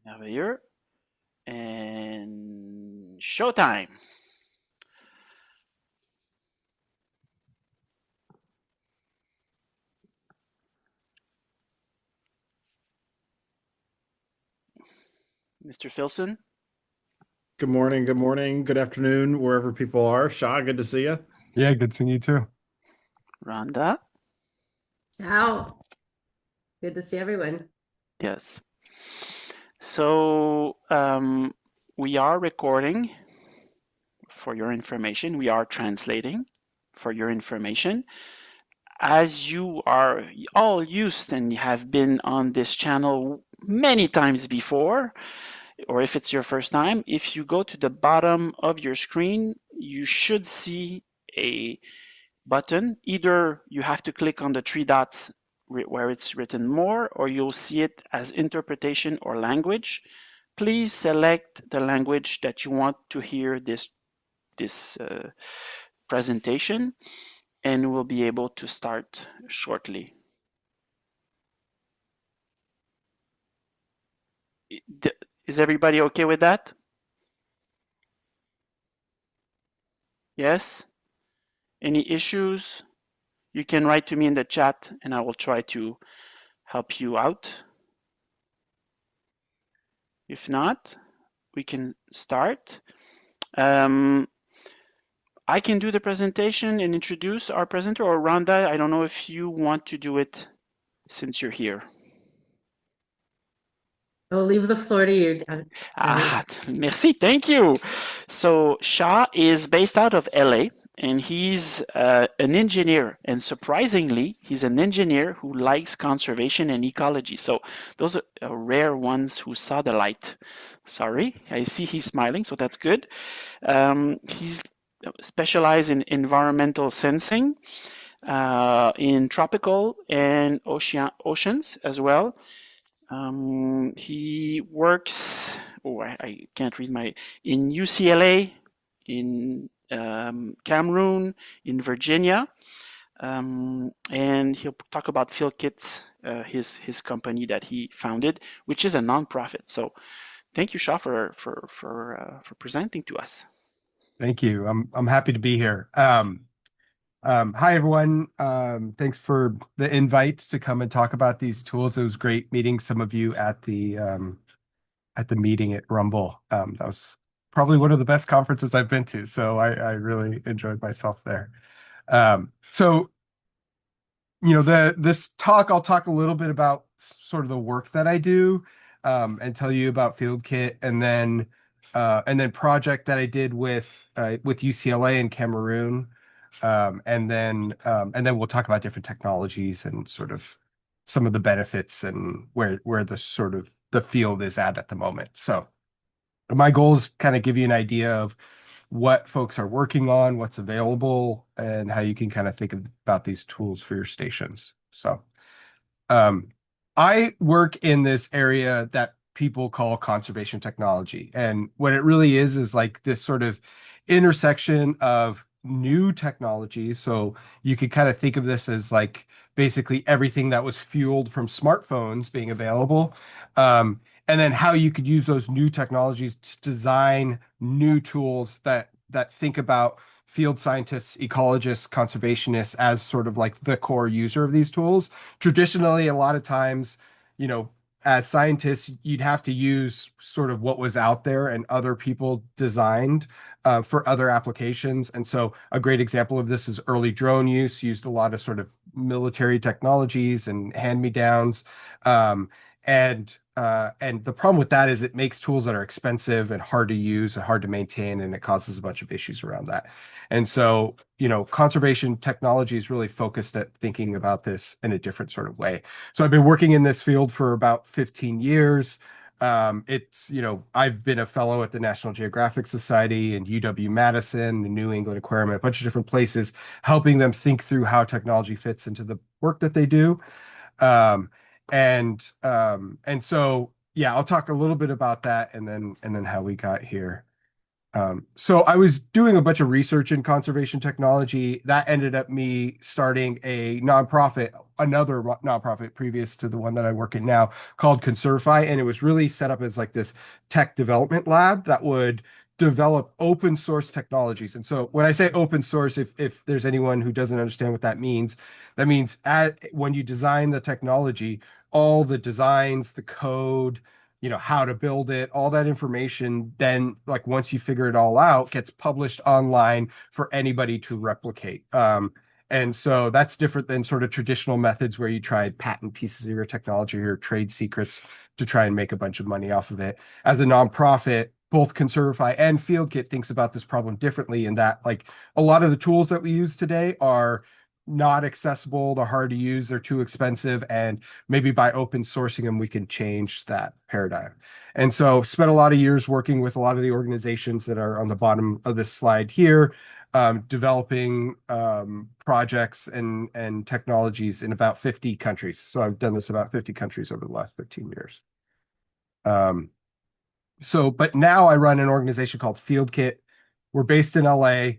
Merveilleux. And showtime. Mr. Filson, Good morning, good afternoon, wherever people are. Shah, good to see you. Yeah, good seeing you too. Rhonda. Ciao. Good to see everyone. Yes. So we are recording for your information. We are translating for your information. As you are all used and have been on this channel many times before, or if it's your first time, if you go to the bottom of your screen, you should see a button. Either you have to click on the three dots where it's written more, or you'll see it as interpretation or language. Please select the language that you want to hear this presentation, and we'll be able to start shortly. Is everybody okay with that? Yes? Any issues? You can write to me in the chat and I will try to help you out. If not, we can start. I can do the presentation and introduce our presenter, or Rhonda, I don't know if you want to do it since you're here. I'll leave the floor to you, Merci, thank you. So Shah is based out of LA and he's an engineer, and surprisingly, he's an engineer who likes conservation and ecology. So those are rare ones who saw the light. Sorry, I see he's smiling, so that's good. He's specialized in environmental sensing, in tropical and oceans as well. He works, I can't read in UCLA, in Cameroon, in Virginia, and he'll talk about Field Kits, his company that he founded, which is a nonprofit. So thank you, Shah, for presenting to us. Thank you. I'm happy to be here. Hi everyone. Thanks for the invite to come and talk about these tools. It was great meeting some of you at the meeting at Rumble. That was probably one of the best conferences I've been to, so I really enjoyed myself there. So this talk, I'll talk a little bit about sort of the work that I do, and tell you about Field Kit, and then project that I did with UCLA and Cameroon, and then we'll talk about different technologies and sort of some of the benefits and where the sort of the field is at the moment. So my goal is kind of give you an idea of what folks are working on, what's available, and how you can kind of think about these tools for your stations. So I work in this area that people call conservation technology. And what it really is like this sort of intersection of new technology. So you could kind of think of this as like basically everything that was fueled from smartphones being available. And then how you could use those new technologies to design new tools that think about field scientists, ecologists, conservationists as sort of like the core user of these tools. Traditionally, a lot of times, as scientists, you'd have to use sort of what was out there and other people designed for other applications. And so a great example of this is early drone use, used a lot of sort of military technologies and hand-me-downs. And the problem with that is it makes tools that are expensive and hard to use and hard to maintain, and it causes a bunch of issues around that. And so, conservation technology is really focused at thinking about this in a different sort of way. So I've been working in this field for about 15 years. I've been a fellow at the National Geographic Society and UW-Madison, the New England Aquarium, a bunch of different places, helping them think through how technology fits into the work that they do. And so, yeah, I'll talk a little bit about that and then how we got here. So I was doing a bunch of research in conservation technology. That ended up me starting a nonprofit, another nonprofit previous to the one that I work in now, called Conservify. And it was really set up as like this tech development lab that would develop open source technologies. And so when I say open source, if there's anyone who doesn't understand what that means when you design the technology, all the designs, the code, how to build it, all that information, then like once you figure it all out, gets published online for anybody to replicate. And so that's different than sort of traditional methods where you try patent pieces of your technology or trade secrets to try and make a bunch of money off of it. As a nonprofit, both Conservify and FieldKit thinks about this problem differently in that like a lot of the tools that we use today are not accessible, they're hard to use, they're too expensive, and maybe by open sourcing them, we can change that paradigm. And so spent a lot of years working with a lot of the organizations that are on the bottom of this slide here, developing projects and technologies in about 50 countries. So I've done this about 50 countries over the last 15 years. But now I run an organization called FieldKit. We're based in LA.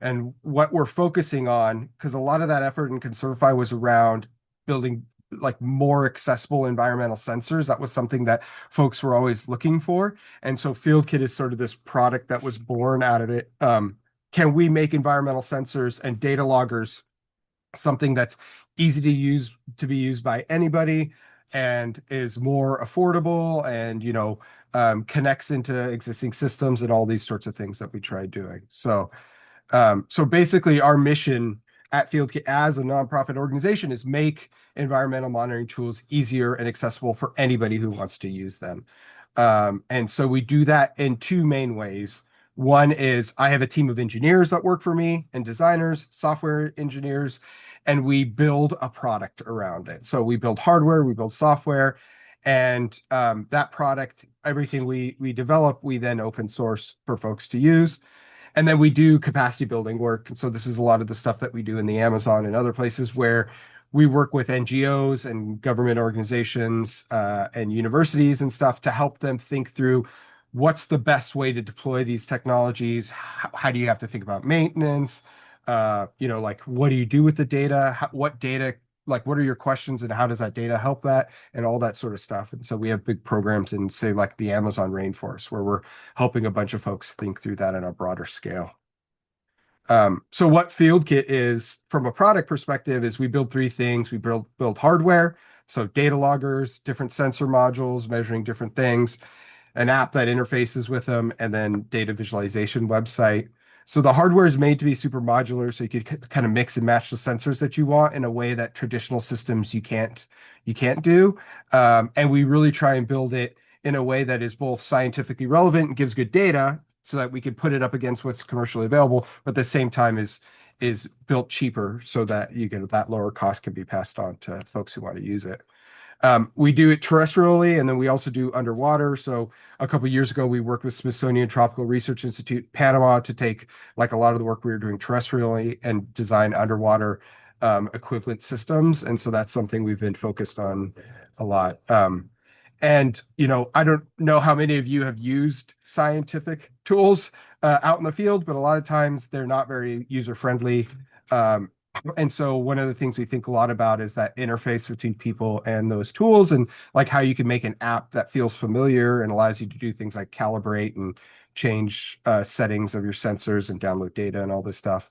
And what we're focusing on, because a lot of that effort in Conservify was around building like more accessible environmental sensors. That was something that folks were always looking for. And so FieldKit is sort of this product that was born out of it. Can we make environmental sensors and data loggers something that's easy to be used by anybody and is more affordable and connects into existing systems and all these sorts of things that we tried doing. So basically our mission at FieldKit as a nonprofit organization is make environmental monitoring tools easier and accessible for anybody who wants to use them. And so we do that in two main ways. One is I have a team of engineers that work for me and designers, software engineers, and we build a product around it. So we build hardware, we build software, and that product, everything we develop, we then open source for folks to use. And then we do capacity building work. And so this is a lot of the stuff that we do in the Amazon and other places where we work with NGOs and government organizations and universities and stuff to help them think through what's the best way to deploy these technologies. How do you have to think about maintenance? Like what do you do with the data? What data, like what are your questions and how does that data help that and all that sort of stuff. And so we have big programs in say like the Amazon rainforest where we're helping a bunch of folks think through that on a broader scale. So what FieldKit is from a product perspective is we build three things. We build hardware, so data loggers, different sensor modules measuring different things, an app that interfaces with them, and then data visualization website. So the hardware is made to be super modular, so you could kind of mix and match the sensors that you want in a way that traditional systems you can't do. And we really try and build it in a way that is both scientifically relevant and gives good data so that we can put it up against what's commercially available, but at the same time is built cheaper so that you get that lower cost can be passed on to folks who want to use it. We do it terrestrially, and then we also do underwater. So a couple of years ago, we worked with Smithsonian Tropical Research Institute, Panama, to take like a lot of the work we were doing terrestrially and design underwater equivalent systems. And so that's something we've been focused on a lot. And I don't know how many of you have used scientific tools out in the field, but a lot of times they're not very user-friendly. And so one of the things we think a lot about is that interface between people and those tools and like how you can make an app that feels familiar and allows you to do things like calibrate and change settings of your sensors and download data and all this stuff.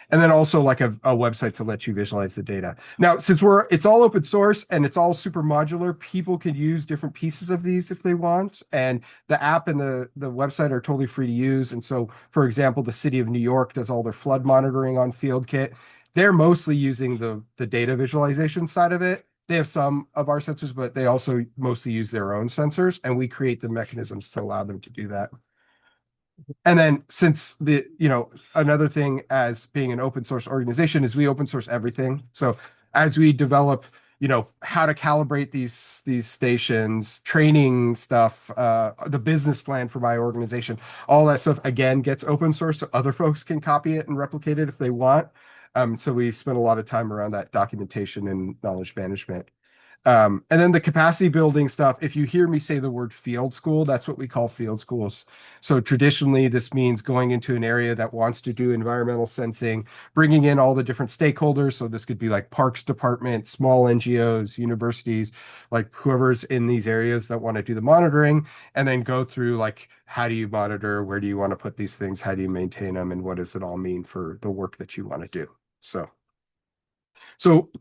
And then also like a website to let you visualize the data. Now, since it's all open source and it's all super modular, people can use different pieces of these if they want. And the app and the website are totally free to use. And so, for example, the city of New York does all their flood monitoring on FieldKit. They're mostly using the data visualization side of it. They have some of our sensors, but they also mostly use their own sensors, and we create the mechanisms to allow them to do that. And then since another thing as being an open source organization is we open source everything. So as we develop, how to calibrate these stations, training stuff, the business plan for my organization, all that stuff again gets open source so other folks can copy it and replicate it if they want. So we spend a lot of time around that documentation and knowledge management. And then the capacity building stuff, if you hear me say the word field school, that's what we call field schools. So traditionally, this means going into an area that wants to do environmental sensing, bringing in all the different stakeholders. So this could be like parks department, small NGOs, universities, like whoever's in these areas that want to do the monitoring, and then go through like, how do you monitor? Where do you want to put these things? How do you maintain them? And what does it all mean for the work that you want to do? So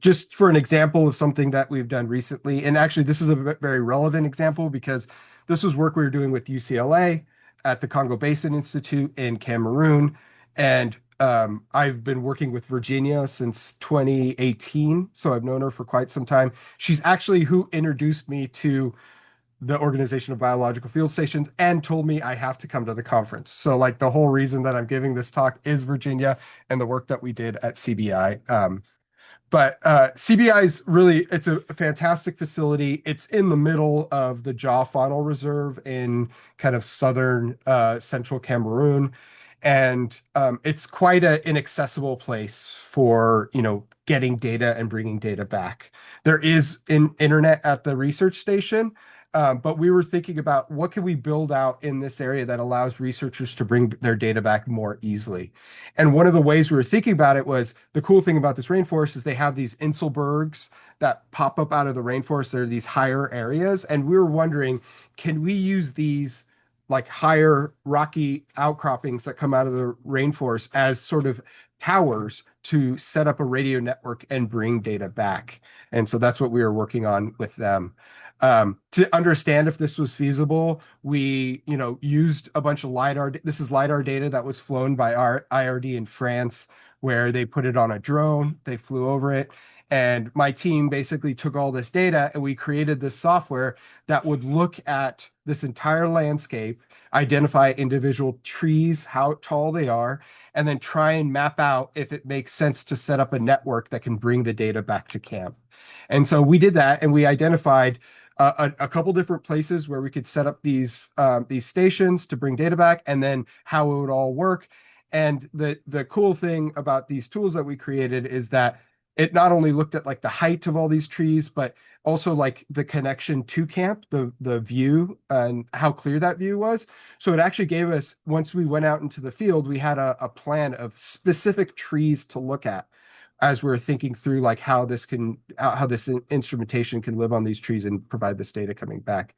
just for an example of something that we've done recently, and actually this is a very relevant example because this was work we were doing with UCLA at the Congo Basin Institute in Cameroon. And I've been working with Virginia since 2018, so I've known her for quite some time. She's actually who introduced me to the Organization of Biological Field Stations and told me I have to come to the conference. So like the whole reason that I'm giving this talk is Virginia and the work that we did at CBI. But CBI is really, it's a fantastic facility. It's in the middle of the Jaw Faunal Reserve in kind of southern central Cameroon. And it's quite an inaccessible place for, getting data and bringing data back. There is an internet at the research station, but we were thinking about what can we build out in this area that allows researchers to bring their data back more easily. And one of the ways we were thinking about it was the cool thing about this rainforest is they have these Inselbergs that pop up out of the rainforest. There are these higher areas. And we were wondering, can we use these like higher rocky outcroppings that come out of the rainforest as sort of towers to set up a radio network and bring data back? And so that's what we were working on with them. To understand if this was feasible, we, used a bunch of LiDAR. This is LiDAR data that was flown by our IRD in France, where they put it on a drone, they flew over it. And my team basically took all this data and we created this software that would look at this entire landscape, identify individual trees, how tall they are, and then try and map out if it makes sense to set up a network that can bring the data back to camp. And so we did that and we identified a couple different places where we could set up these stations to bring data back, and then how it would all work. And the cool thing about these tools that we created is that it not only looked at like the height of all these trees, but also like the connection to camp, the view and how clear that view was. So it actually gave us, once we went out into the field, we had a plan of specific trees to look at as we're thinking through like how this instrumentation can live on these trees and provide this data coming back.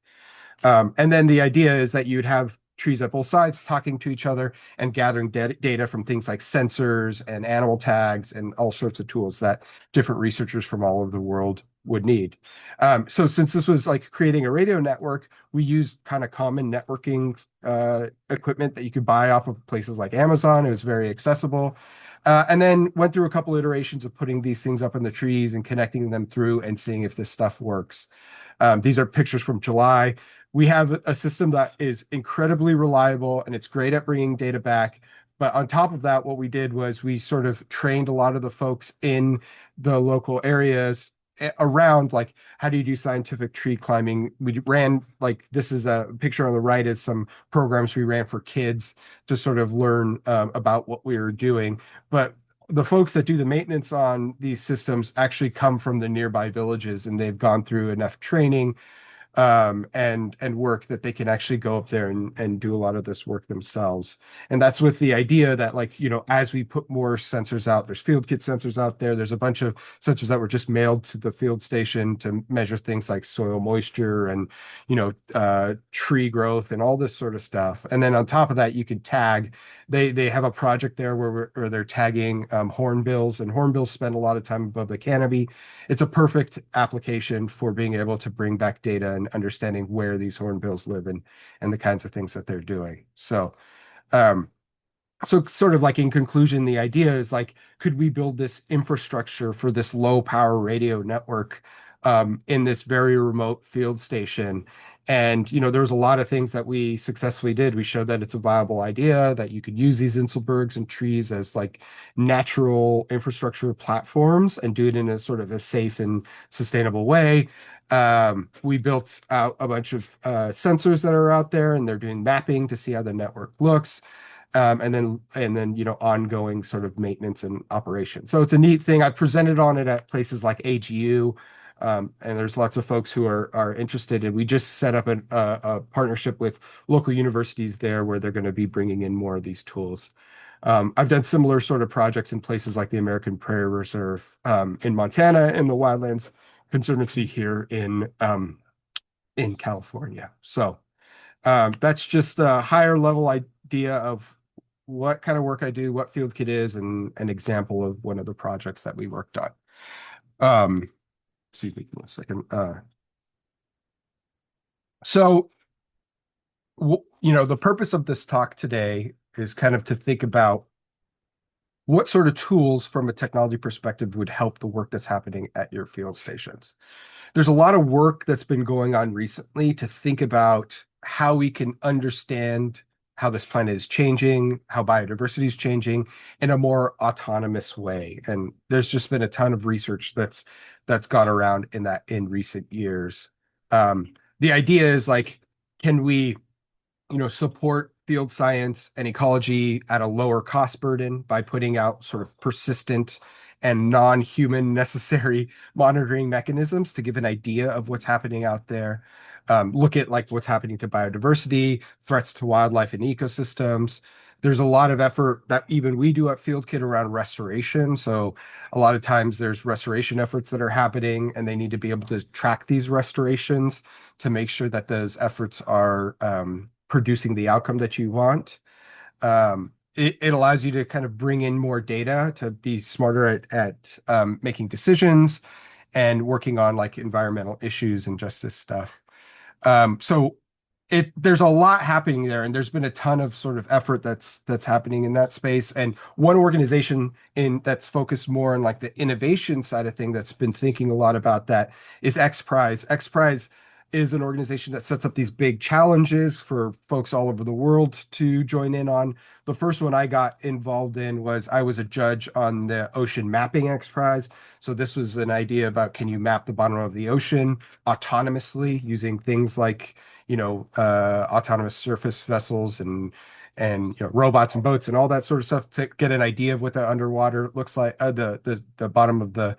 And then the idea is that you'd have trees at both sides talking to each other and gathering data from things like sensors and animal tags and all sorts of tools that different researchers from all over the world would need. So since this was like creating a radio network, we used kind of common networking equipment that you could buy off of places like Amazon. It was very accessible. And then went through a couple iterations of putting these things up in the trees and connecting them through and seeing if this stuff works. These are pictures from July. We have a system that is incredibly reliable and it's great at bringing data back. But on top of that, what we did was we sort of trained a lot of the folks in the local areas around like, how do you do scientific tree climbing? We ran, like, this is a picture on the right is some programs we ran for kids to sort of learn about what we were doing. But the folks that do the maintenance on these systems actually come from the nearby villages and they've gone through enough training and work that they can actually go up there and do a lot of this work themselves. And that's with the idea that, like, as we put more sensors out, there's field kit sensors out there. There's a bunch of sensors that were just mailed to the field station to measure things like soil moisture and, tree growth and all this sort of stuff. And then on top of that, you can tag. They have a project there where they're tagging hornbills, and hornbills spend a lot of time above the canopy. It's a perfect application for being able to bring back data and understanding where these hornbills live and the kinds of things that they're doing. So sort of like in conclusion, the idea is like, could we build this infrastructure for this low power radio network in this very remote field station? And, there was a lot of things that we successfully did. We showed that it's a viable idea, that you could use these Inselbergs and trees as like natural infrastructure platforms and do it in a sort of a safe and sustainable way. We built out a bunch of sensors that are out there, and they're doing mapping to see how the network looks. And then ongoing sort of maintenance and operation. So it's a neat thing. I presented on it at places like AGU. And there's lots of folks who are interested. And we just set up a partnership with local universities there where they're going to be bringing in more of these tools. I've done similar sort of projects in places like the American Prairie Reserve in Montana and the Wildlands Conservancy here in California. So that's just a higher level idea of what kind of work I do, what FieldKit is, and an example of one of the projects that we worked on. Excuse me one second. So, the purpose of this talk today is kind of to think about what sort of tools from a technology perspective would help the work that's happening at your field stations. There's a lot of work that's been going on recently to think about how we can understand how this planet is changing, how biodiversity is changing in a more autonomous way. And there's just been a ton of research that's gone around in that in recent years. The idea is like, can we support field science and ecology at a lower cost burden by putting out sort of persistent and non-human necessary monitoring mechanisms to give an idea of what's happening out there. Look at like what's happening to biodiversity, threats to wildlife and ecosystems. There's a lot of effort that even we do at FieldKit around restoration. So a lot of times there's restoration efforts that are happening and they need to be able to track these restorations to make sure that those efforts are producing the outcome that you want. It allows you to kind of bring in more data to be smarter at making decisions and working on like environmental issues and justice stuff. So there's a lot happening there, and there's been a ton of sort of effort that's happening in that space. And one organization that's focused more on like the innovation side of thing that's been thinking a lot about that is XPRIZE. XPRIZE is an organization that sets up these big challenges for folks all over the world to join in on. The first one I got involved in was I was a judge on the Ocean Mapping XPRIZE. So this was an idea about can you map the bottom of the ocean autonomously using things like autonomous surface vessels and robots and boats and all that sort of stuff to get an idea of what the underwater looks like, the bottom of the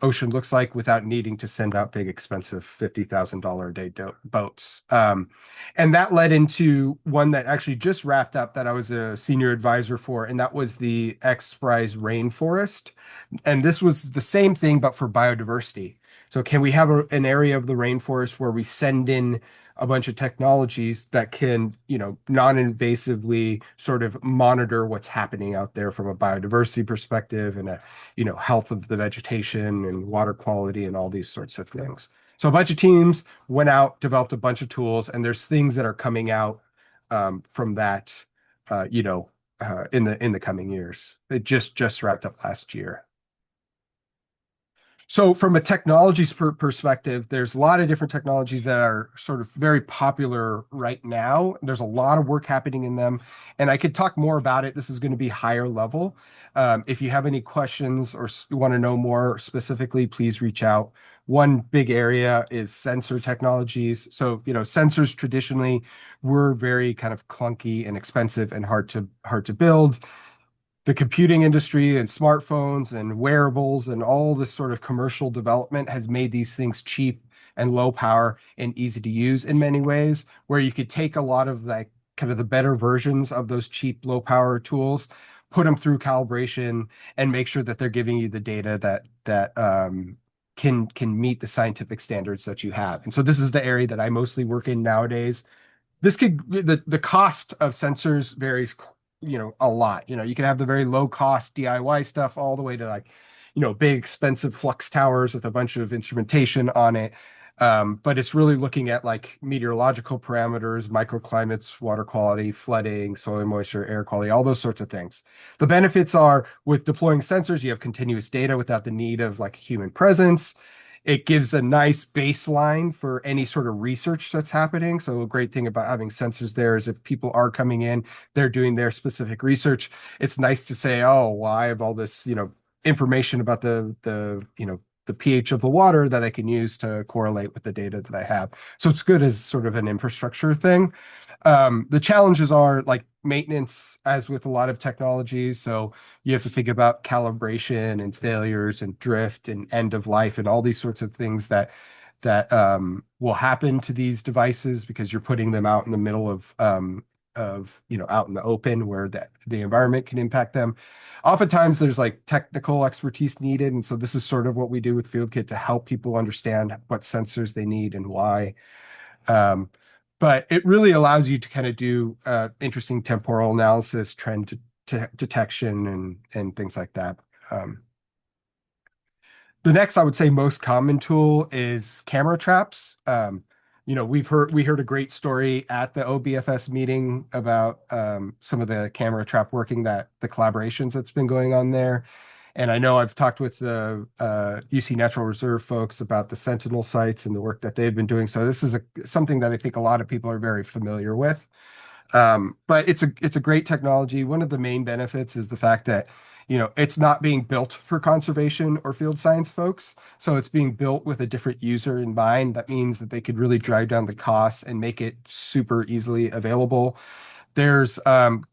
ocean looks like without needing to send out big, expensive $50,000 a day boats. And that led into one that actually just wrapped up that I was a senior advisor for, and that was the XPRIZE Rainforest. And this was the same thing, but for biodiversity. So can we have an area of the rainforest where we send in a bunch of technologies that can, non-invasively sort of monitor what's happening out there from a biodiversity perspective and a, health of the vegetation and water quality and all these sorts of things. So a bunch of teams went out, developed a bunch of tools, and there's things that are coming out from that, in the coming years. It just wrapped up last year. So from a technologies perspective, there's a lot of different technologies that are sort of very popular right now. There's a lot of work happening in them, and I could talk more about it. This is going to be higher level. If you have any questions or want to know more specifically, please reach out. One big area is sensor technologies. So, sensors traditionally were very kind of clunky and expensive and hard to build. The computing industry and smartphones and wearables and all this sort of commercial development has made these things cheap and low power and easy to use in many ways, where you could take a lot of like kind of the better versions of those cheap low power tools, put them through calibration and make sure that they're giving you the data that can meet the scientific standards that you have. And so this is the area that I mostly work in nowadays. The cost of sensors varies a lot. You can have the very low cost DIY stuff all the way to like big expensive flux towers with a bunch of instrumentation on it. But it's really looking at like meteorological parameters, microclimates, water quality, flooding, soil moisture, air quality, all those sorts of things. The benefits are with deploying sensors, you have continuous data without the need of like human presence. It gives a nice baseline for any sort of research that's happening. So a great thing about having sensors there is if people are coming in, they're doing their specific research. It's nice to say, oh, well, I have all this, information about the the pH of the water that I can use to correlate with the data that I have. So it's good as sort of an infrastructure thing. The challenges are like maintenance, as with a lot of technologies. So you have to think about calibration and failures and drift and end of life and all these sorts of things that will happen to these devices because you're putting them out in the middle of out in the open where the environment can impact them. Oftentimes there's like technical expertise needed, and so this is sort of what we do with FieldKit to help people understand what sensors they need and why. Um, but it really allows you to kind of do interesting temporal analysis, trend detection, and things like that. The next, I would say, most common tool is camera traps. We heard a great story at the OBFS meeting about some of the camera trap working, that the collaborations that's been going on there. And I know I've talked with the UC Natural Reserve folks about the Sentinel sites and the work that they've been doing. So this is something that I think a lot of people are very familiar with. But it's a great technology. One of the main benefits is the fact that, it's not being built for conservation or field science folks. So it's being built with a different user in mind. That means that they could really drive down the costs and make it super easily available. There's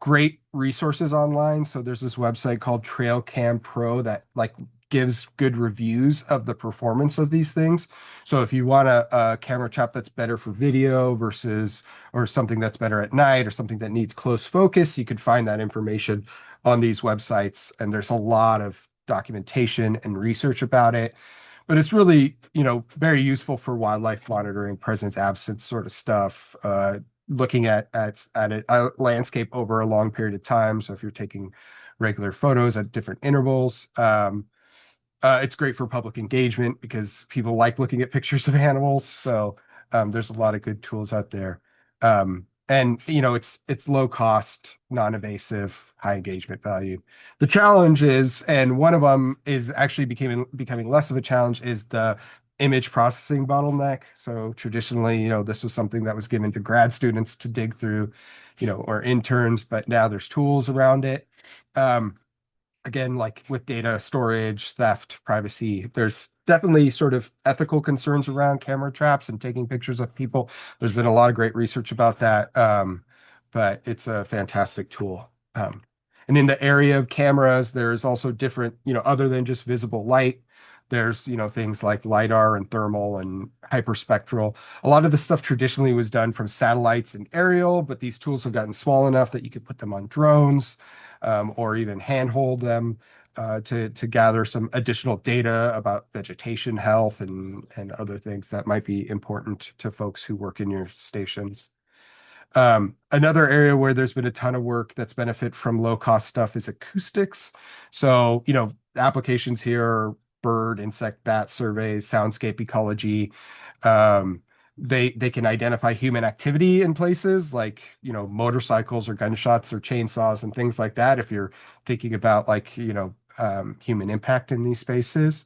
great resources online. So there's this website called TrailCam Pro that like gives good reviews of the performance of these things. So if you want a camera trap that's better for video versus or something that's better at night or something that needs close focus, you could find that information on these websites. And there's a lot of documentation and research about it. But it's really, very useful for wildlife monitoring, presence, absence sort of stuff. Looking at a landscape over a long period of time. So if you're taking regular photos at different intervals, it's great for public engagement because people like looking at pictures of animals. So there's a lot of good tools out there. And it's low cost, non-invasive, high engagement value. The challenge is, and one of them is actually becoming less of a challenge, is the image processing bottleneck. So traditionally, this was something that was given to grad students to dig through, or interns, but now there's tools around it. Again, like with data storage, theft, privacy, there's definitely sort of ethical concerns around camera traps and taking pictures of people. There's been a lot of great research about that, but it's a fantastic tool. And in the area of cameras, there's also different, other than just visible light, there's, things like LiDAR and thermal and hyperspectral. A lot of the stuff traditionally was done from satellites and aerial, but these tools have gotten small enough that you could put them on drones, or even handhold them to gather some additional data about vegetation health and other things that might be important to folks who work in your stations. Another area where there's been a ton of work that's benefit from low cost stuff is acoustics. So, applications here are bird, insect, bat surveys, soundscape ecology. They can identify human activity in places like, motorcycles or gunshots or chainsaws and things like that. If you're thinking about like, human impact in these spaces.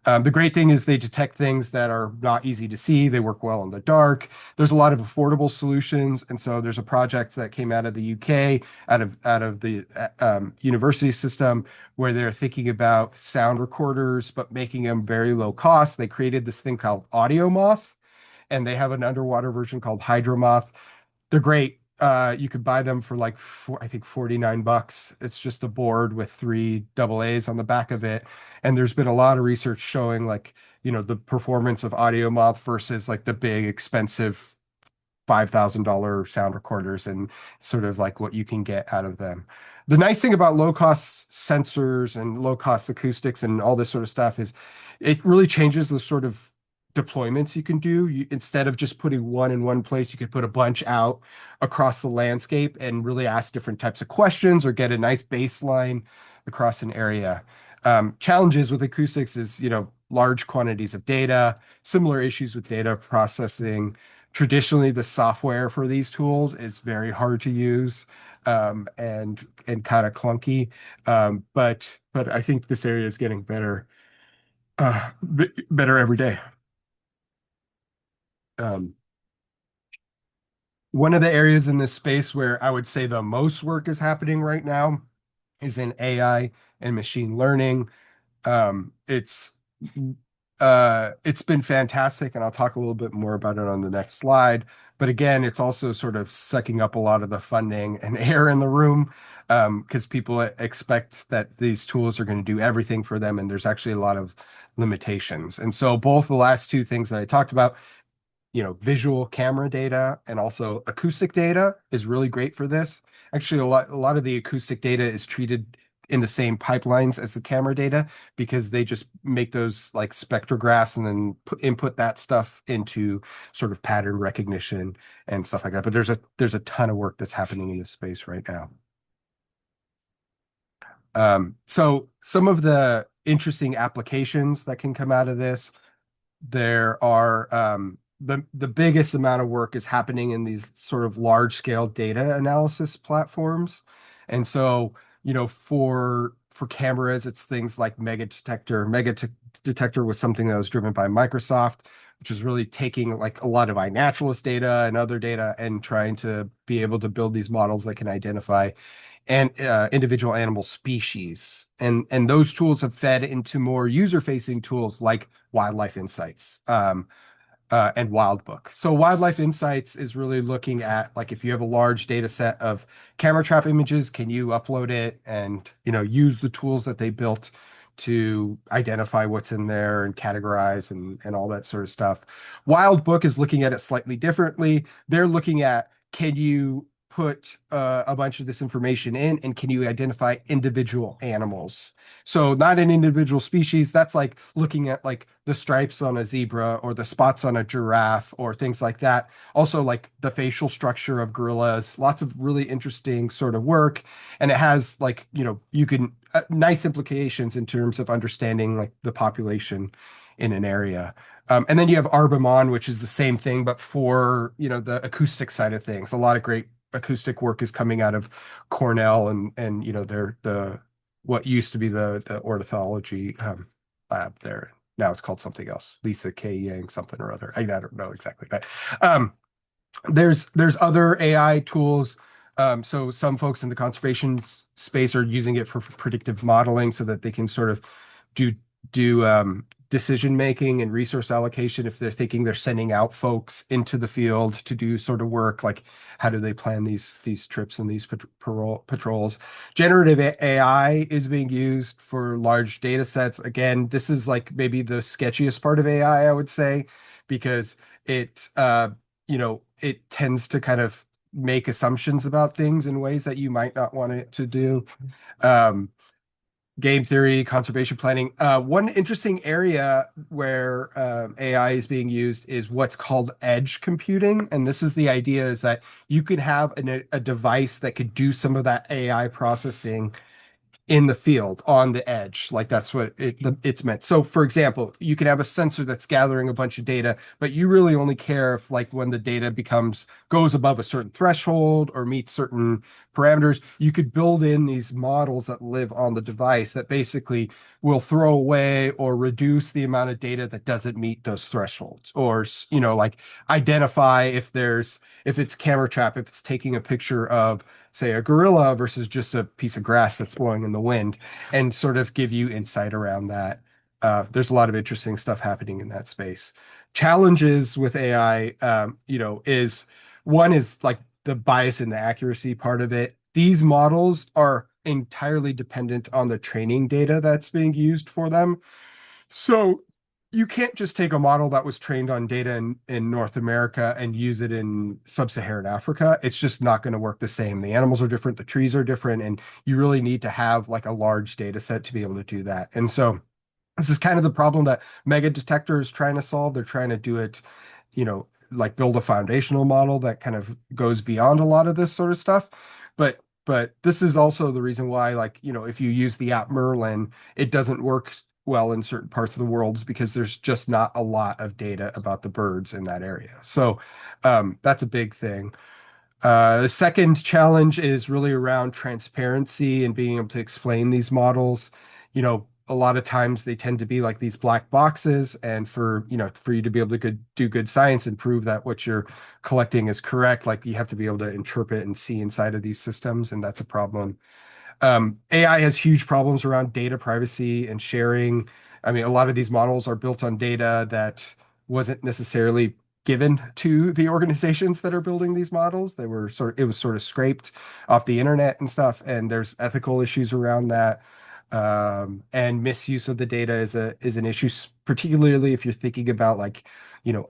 The great thing is they detect things that are not easy to see. They work well in the dark. There's a lot of affordable solutions. And so there's a project that came out of the UK, out of the university system, where they're thinking about sound recorders, but making them very low cost. They created this thing called Audio Moth, and they have an underwater version called Hydromoth. They're great. You could buy them for like I think $49. It's just a board with 3 AA's on the back of it. And there's been a lot of research showing like, the performance of Audio Moth versus like the big expensive $5,000 sound recorders and sort of like what you can get out of them. The nice thing about low cost sensors and low cost acoustics and all this sort of stuff is it really changes the sort of deployments you can do. Instead of just putting one in one place, you could put a bunch out across the landscape and really ask different types of questions or get a nice baseline across an area. Challenges with acoustics is, large quantities of data, similar issues with data processing. Traditionally, the software for these tools is very hard to use, and kind of clunky. But I think this area is getting better, better every day. One of the areas in this space where I would say the most work is happening right now is in AI and machine learning. It's it's been fantastic, and I'll talk a little bit more about it on the next slide. But again, it's also sort of sucking up a lot of the funding and air in the room, because people expect that these tools are going to do everything for them, and there's actually a lot of limitations. And so both the last two things that I talked about, visual camera data and also acoustic data is really great for this. Actually, a lot of the acoustic data is treated in the same pipelines as the camera data because they just make those like spectrographs and then input that stuff into sort of pattern recognition and stuff like that. But there's a ton of work that's happening in this space right now. So some of the interesting applications that can come out of this, there are the biggest amount of work is happening in these sort of large scale data analysis platforms. And so, for cameras, it's things like Mega Detector. Detector was something that was driven by Microsoft, which is really taking like a lot of iNaturalist data and other data and trying to be able to build these models that can identify and individual animal species. And those tools have fed into more user-facing tools like Wildlife Insights and Wildbook. So Wildlife Insights is really looking at like if you have a large data set of camera trap images, can you upload it and use the tools that they built to identify what's in there and categorize and all that sort of stuff. Wildbook is looking at it slightly differently. They're looking at can you put a bunch of this information in and can you identify individual animals? So not an individual species. That's like looking at like the stripes on a zebra or the spots on a giraffe or things like that. Also like the facial structure of gorillas, lots of really interesting sort of work. And it has like, you can nice implications in terms of understanding like the population in an area. And then you have Arbamon, which is the same thing, but for, the acoustic side of things. A lot of great acoustic work is coming out of Cornell and they're what used to be the ornithology lab there. Now it's called something else. Lisa K. Yang something or other. I don't know exactly, but there's other AI tools. So some folks in the conservation space are using it for predictive modeling so that they can sort of do decision making and resource allocation if they're thinking they're sending out folks into the field to do sort of work, like how do they plan these trips and these patrols. Generative AI is being used for large data sets. Again, this is like maybe the sketchiest part of AI, I would say, because it it tends to kind of make assumptions about things in ways that you might not want it to do. Game theory, conservation planning. One interesting area where AI is being used is what's called edge computing. And this is the idea is that you could have a device that could do some of that AI processing in the field on the edge. Like that's what it's meant. So for example, you can have a sensor that's gathering a bunch of data, but you really only care if like when the data goes above a certain threshold or meets certain parameters. You could build in these models that live on the device that basically will throw away or reduce the amount of data that doesn't meet those thresholds, or like identify if it's camera trap, if it's taking a picture of say a gorilla versus just a piece of grass that's blowing in the wind, and sort of give you insight around that. There's a lot of interesting stuff happening in that space. Challenges with AI, is one is like the bias and the accuracy part of it. These models are entirely dependent on the training data that's being used for them. So you can't just take a model that was trained on data in North America and use it in sub-Saharan Africa. It's just not going to work the same. The animals are different, the trees are different, and you really need to have like a large data set to be able to do that. And so this is kind of the problem that Mega Detector is trying to solve. They're trying to do it, like build a foundational model that kind of goes beyond a lot of this sort of stuff. But this is also the reason why, like, if you use the app Merlin, it doesn't work well in certain parts of the world because there's just not a lot of data about the birds in that area. So that's a big thing. The second challenge is really around transparency and being able to explain these models. A lot of times they tend to be like these black boxes, and for you to be able to do good science and prove that what you're collecting is correct, like you have to be able to interpret and see inside of these systems, and that's a problem. AI has huge problems around data privacy and sharing. I mean, a lot of these models are built on data that wasn't necessarily given to the organizations that are building these models. It was sort of scraped off the internet and stuff, and there's ethical issues around that. And misuse of the data is an issue, particularly if you're thinking about like,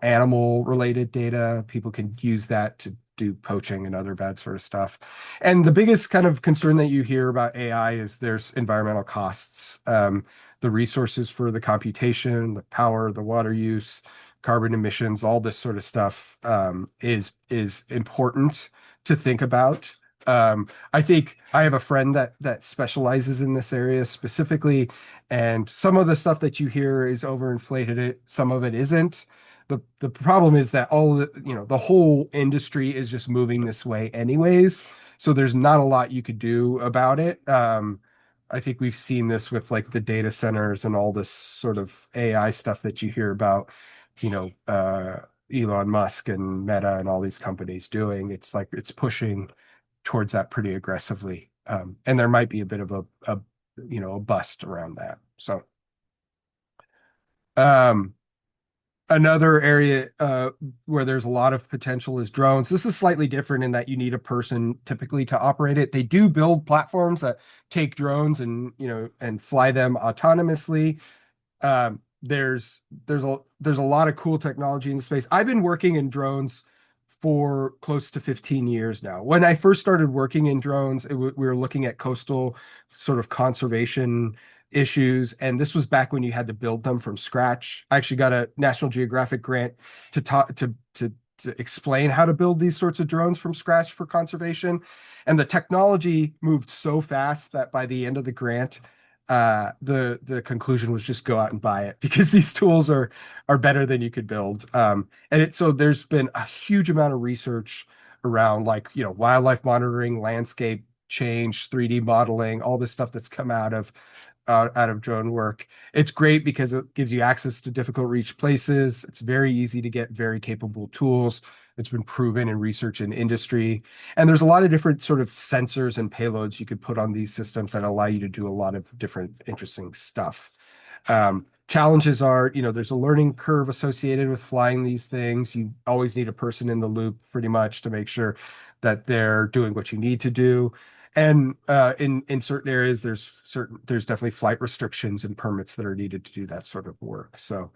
animal related data. People can use that to do poaching and other bad sort of stuff. And the biggest kind of concern that you hear about AI is there's environmental costs. The resources for the computation, the power, the water use, carbon emissions, all this sort of stuff is important to think about. I think I have a friend that specializes in this area specifically, and some of the stuff that you hear is overinflated. Some of it isn't. The problem is that the whole industry is just moving this way anyways. So there's not a lot you could do about it. I think we've seen this with like the data centers and all this sort of AI stuff that you hear about, Elon Musk and Meta and all these companies doing. It's like it's pushing towards that pretty aggressively. And there might be a bit of a bust around that. So um another area where there's a lot of potential is drones. This is slightly different in that you need a person typically to operate it. They do build platforms that take drones and fly them autonomously. There's a lot of cool technology in the space. I've been working in drones for close to 15 years now. When I first started working in drones, we were looking at coastal sort of conservation issues, and this was back when you had to build them from scratch. I actually got a National Geographic grant to talk to explain how to build these sorts of drones from scratch for conservation. And the technology moved so fast that by the end of the grant, the conclusion was just go out and buy it because these tools are better than you could build. So there's been a huge amount of research around like, wildlife monitoring, landscape change, 3D modeling, all this stuff that's come out of drone work. It's great because it gives you access to difficult reach places. It's very easy to get very capable tools. It's been proven in research and industry. And there's a lot of different sort of sensors and payloads you could put on these systems that allow you to do a lot of different interesting stuff. Challenges are, there's a learning curve associated with flying these things. You always need a person in the loop pretty much to make sure that they're doing what you need to do. And in certain areas, there's definitely flight restrictions and permits that are needed to do that sort of work. So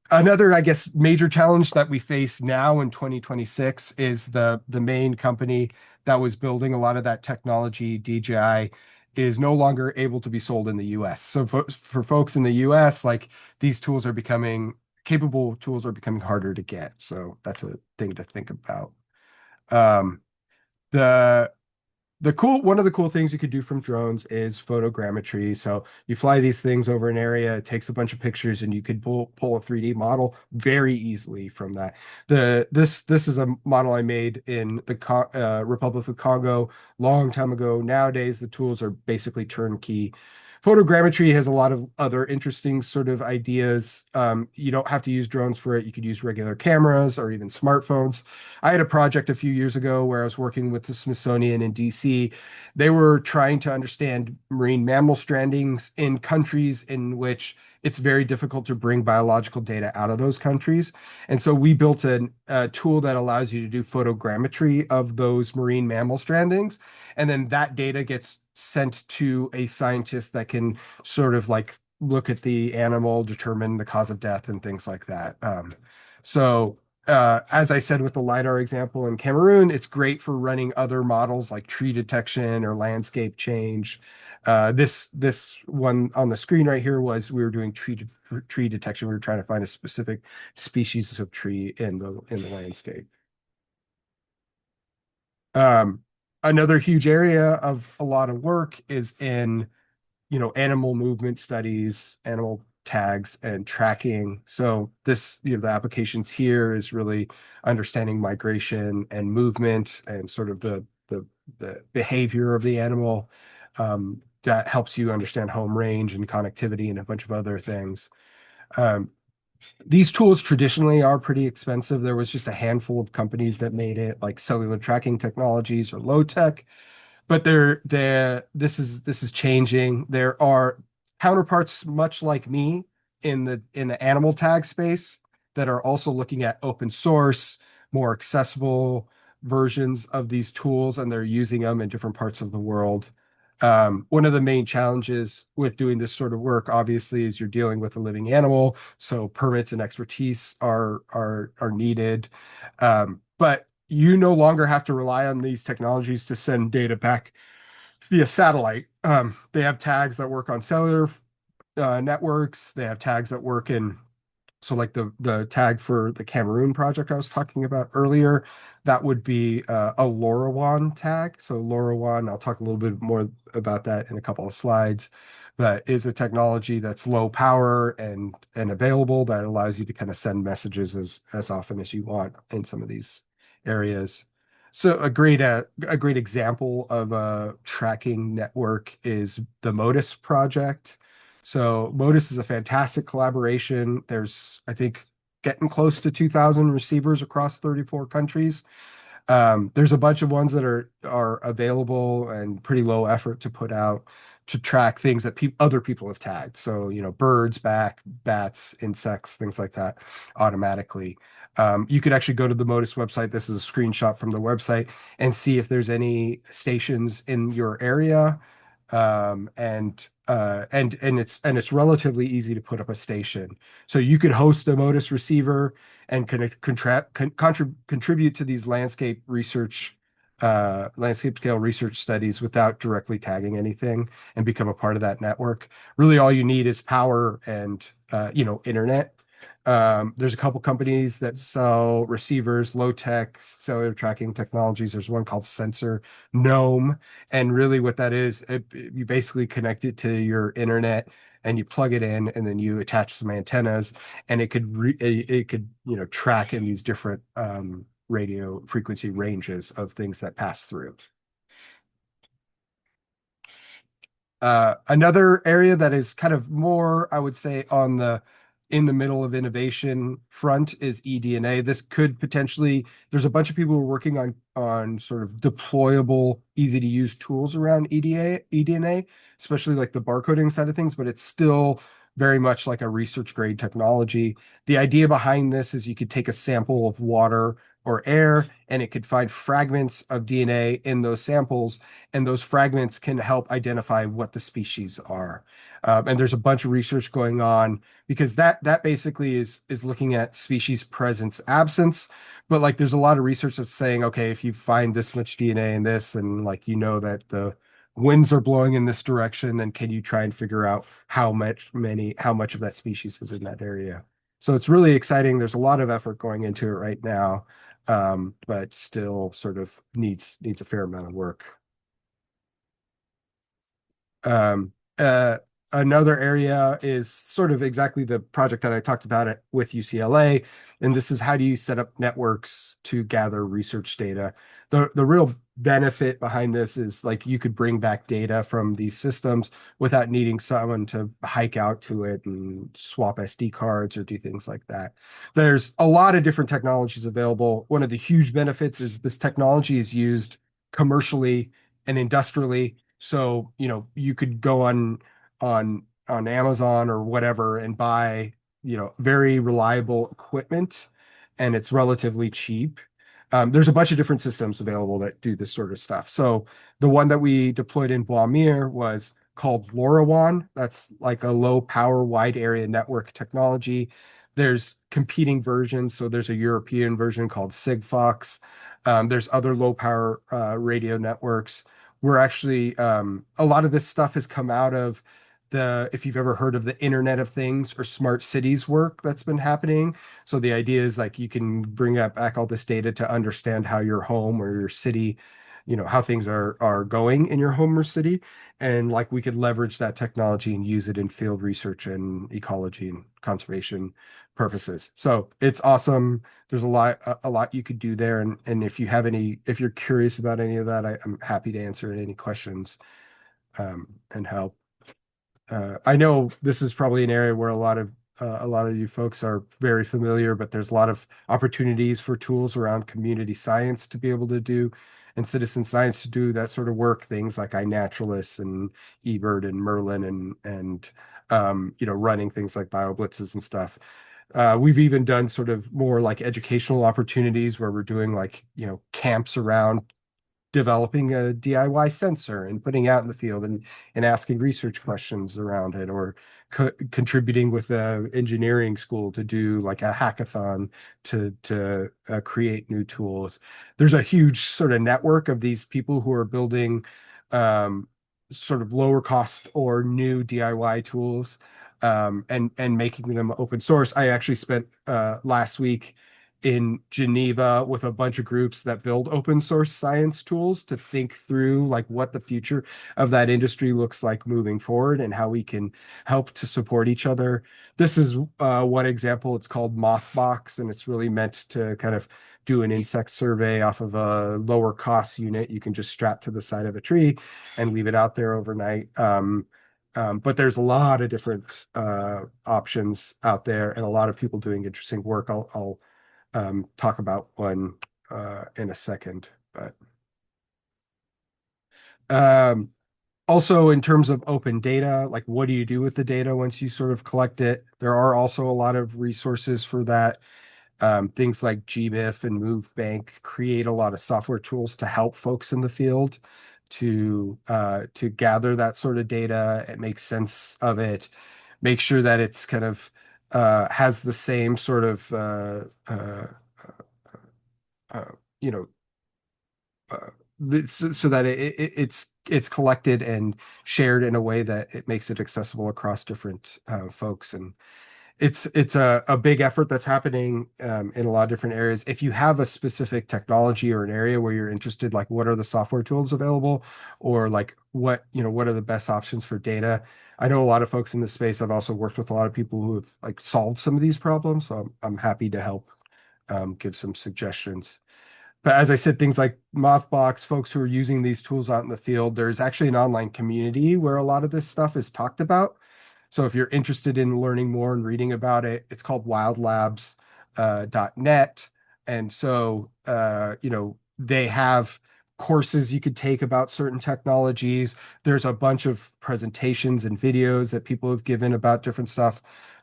another, I guess, major challenge that we face now in 2026 is the main company that was building a lot of that technology, DJI, is no longer able to be sold in the US. So for folks in the US, like these capable tools are becoming harder to get. So that's a thing to think about. Um, the one of the cool things you could do from drones is photogrammetry. So you fly these things over an area, it takes a bunch of pictures, and you could pull a 3D model very easily from that. This is a model I made in the Republic of Congo long time ago. Nowadays, the tools are basically turnkey. Photogrammetry has a lot of other interesting sort of ideas. You don't have to use drones for it. You could use regular cameras or even smartphones. I had a project a few years ago where I was working with the Smithsonian in DC. They were trying to understand marine mammal strandings in countries in which it's very difficult to bring biological data out of those countries. And so we built a tool that allows you to do photogrammetry of those marine mammal strandings. And then that data gets sent to a scientist that can sort of like look at the animal, determine the cause of death and things like that. As I said with the LiDAR example in Cameroon, it's great for running other models like tree detection or landscape change. This one on the screen right here was we were doing tree detection. We were trying to find a specific species of tree in the landscape. Another huge area of a lot of work is in, animal movement studies, animal tags and tracking. So this, the applications here is really understanding migration and movement and sort of the behavior of the animal. That helps you understand home range and connectivity and a bunch of other things. These tools traditionally are pretty expensive. There was just a handful of companies that made it, like Cellular Tracking Technologies or Low Tech, but this is changing. There are counterparts much like me in the animal tag space that are also looking at open source, more accessible versions of these tools, and they're using them in different parts of the world. One of the main challenges with doing this sort of work, obviously, is you're dealing with a living animal, so permits and expertise are needed. But you no longer have to rely on these technologies to send data back via satellite. They have tags that work on cellular networks. They have tags that work in, so like the tag for the Cameroon project I was talking about earlier, that would be a LoRaWAN tag. So LoRaWAN, I'll talk a little bit more about that in a couple of slides, but is a technology that's low power and available that allows you to kind of send messages as often as you want in some of these areas. So a great example of a tracking network is the Modus project. So Modus is a fantastic collaboration. There's, I think, getting close to 2,000 receivers across 34 countries. There's a bunch of ones that are available and pretty low effort to put out to track things that other people have tagged. So, birds, bats, insects, things like that automatically. You could actually go to the Modus website. This is a screenshot from the website and see if there's any stations in your area. And it's relatively easy to put up a station. So you could host a Modus receiver and contribute to these landscape scale research studies without directly tagging anything and become a part of that network. Really, all you need is power and internet. There's a couple companies that sell receivers, low tech cellular tracking technologies. There's one called Sensor Gnome, and really what that is, you basically connect it to your internet and you plug it in, and then you attach some antennas, and it could track in these different radio frequency ranges of things that pass through. Another area that is kind of more, I would say, in the middle of innovation front is eDNA. This could potentially, there's a bunch of people who are working on sort of deployable, easy to use tools around eDNA, especially like the barcoding side of things, but it's still very much like a research grade technology. The idea behind this is you could take a sample of water or air, and it could find fragments of DNA in those samples, and those fragments can help identify what the species are. And there's a bunch of research going on because that basically is looking at species presence absence. But like there's a lot of research that's saying, okay, if you find this much DNA in this, and like that the winds are blowing in this direction, then can you try and figure out how much of that species is in that area? So it's really exciting. There's a lot of effort going into it right now, but still sort of needs a fair amount of work. Um, uh, Another area is sort of exactly the project that I talked about it with UCLA, and this is how do you set up networks to gather research data. The real benefit behind this is like you could bring back data from these systems without needing someone to hike out to it and swap SD cards or do things like that. There's a lot of different technologies available. One of the huge benefits is this technology is used commercially and industrially. So, you could go on Amazon or whatever and buy, very reliable equipment, and it's relatively cheap. There's a bunch of different systems available that do this sort of stuff. So the one that we deployed in Bois-Mire was called LoRaWAN. That's like a low power wide area network technology. There's competing versions. So there's a European version called Sigfox. There's other low power radio networks. We're actually a lot of this stuff has come out of if you've ever heard of the Internet of Things or smart cities work that's been happening. So the idea is like you can bring up back all this data to understand how your home or your city, how things are going in your home or city. And like we could leverage that technology and use it in field research and ecology and conservation purposes. So it's awesome. There's a lot you could do there. And if you're curious about any of that, I'm happy to answer any questions and help. I know this is probably an area where a lot of a lot of you folks are very familiar, but there's a lot of opportunities for tools around community science to be able to do and citizen science to do that sort of work, things like iNaturalist and eBird and Merlin and running things like BioBlitzes and stuff. We've even done sort of more like educational opportunities where we're doing like, camps around developing a DIY sensor and putting out in the field and asking research questions around it, or contributing with a engineering school to do like a hackathon to create new tools. There's a huge sort of network of these people who are building sort of lower cost or new DIY tools, and making them open source. I actually spent last week in Geneva with a bunch of groups that build open source science tools to think through like what the future of that industry looks like moving forward and how we can help to support each other. This is one example. It's called Mothbox, and it's really meant to kind of do an insect survey off of a lower cost unit you can just strap to the side of a tree and leave it out there overnight. But there's a lot of different options out there and a lot of people doing interesting work. I'll talk about one in a second, but also in terms of open data, like what do you do with the data once you sort of collect it? There are also a lot of resources for that. Things like GBIF and MoveBank create a lot of software tools to help folks in the field to gather that sort of data and make sense of it, make sure that it's kind of has the same sort of uh, you know, so that it's collected and shared in a way that it makes it accessible across different folks. And it's a big effort that's happening in a lot of different areas. If you have a specific technology or an area where you're interested, like what are the software tools available, or like what are the best options for data? I know a lot of folks in this space. I've also worked with a lot of people who have like solved some of these problems, so I'm happy to help give some suggestions. But as I said, things like Mothbox, folks who are using these tools out in the field, there's actually an online community where a lot of this stuff is talked about. So if you're interested in learning more and reading about it, it's called wildlabs.net. And so, they have courses you could take about certain technologies. There's a bunch of presentations and videos that people have given about different stuff,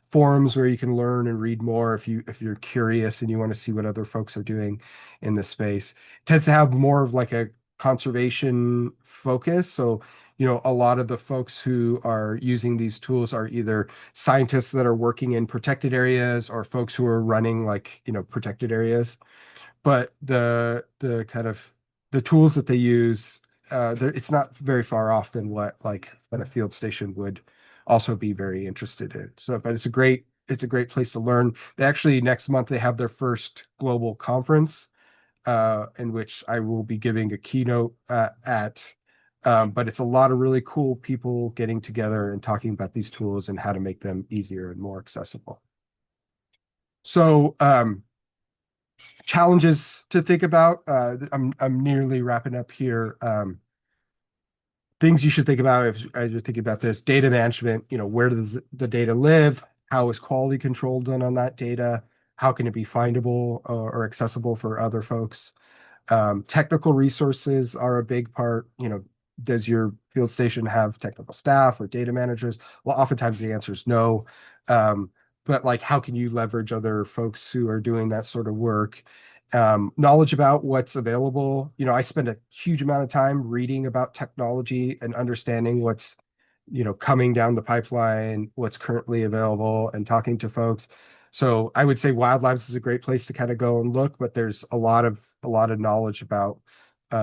forums where you can learn and read more if you're curious and you want to see what other folks are doing in this space. It tends to have more of like a conservation focus. So, a lot of the folks who are using these tools are either scientists that are working in protected areas or folks who are running like, protected areas. But the kind of the tools that they use, it's not very far off than what like a field station would also be very interested in. So, but it's a great place to learn. They actually next month they have their first global conference, in which I will be giving a keynote at. But it's a lot of really cool people getting together and talking about these tools and how to make them easier and more accessible. So challenges to think about. I'm nearly wrapping up here. Things you should think about as you're thinking about this: data management. Where does the data live? How is quality control done on that data? How can it be findable or accessible for other folks? Technical resources are a big part. Does your field station have technical staff or data managers? Well, oftentimes the answer is no. But like, how can you leverage other folks who are doing that sort of work? Knowledge about what's available. I spend a huge amount of time reading about technology and understanding what's, coming down the pipeline, what's currently available, and talking to folks. So I would say Wild Labs is a great place to kind of go and look, but there's a lot of knowledge about